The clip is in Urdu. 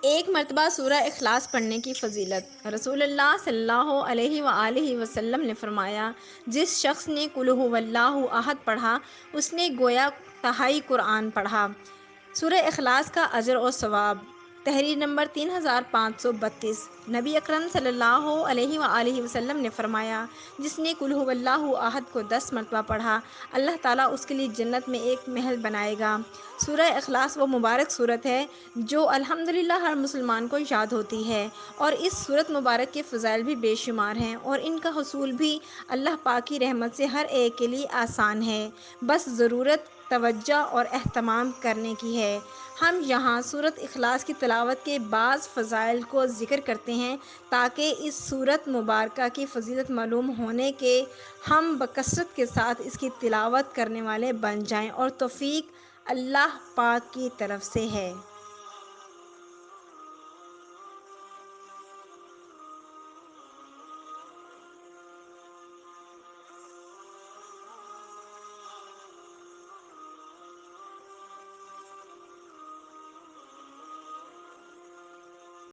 ایک مرتبہ سورہ اخلاص پڑھنے کی فضیلت۔ رسول اللہ صلی اللہ علیہ وآلہ وسلم نے فرمایا، جس شخص نے قل ھو اللہ احد پڑھا، اس نے گویا تہائی قرآن پڑھا۔ سورہ اخلاص کا اجر و ثواب۔ تحریر نمبر 3532۔ نبی اکرم صلی اللہ علیہ وآلہ وسلم نے فرمایا، جس نے قل ھو اللہ احد کو 10 مرتبہ پڑھا، اللہ تعالیٰ اس کے لیے جنت میں ایک محل بنائے گا۔ سورہ اخلاص وہ مبارک سورت ہے جو الحمدللہ ہر مسلمان کو یاد ہوتی ہے، اور اس سورت مبارک کے فضائل بھی بے شمار ہیں، اور ان کا حصول بھی اللہ پاک کی رحمت سے ہر ایک کے لیے آسان ہے، بس ضرورت توجہ اور اہتمام کرنے کی ہے۔ ہم یہاں سورت اخلاص کی تلاوت کے بعض فضائل کو ذکر کرتے ہیں تاکہ اس سورت مبارکہ کی فضیلت معلوم ہونے کے ہم بکثرت کے ساتھ اس کی تلاوت کرنے والے بن جائیں، اور توفیق اللہ پاک کی طرف سے ہے۔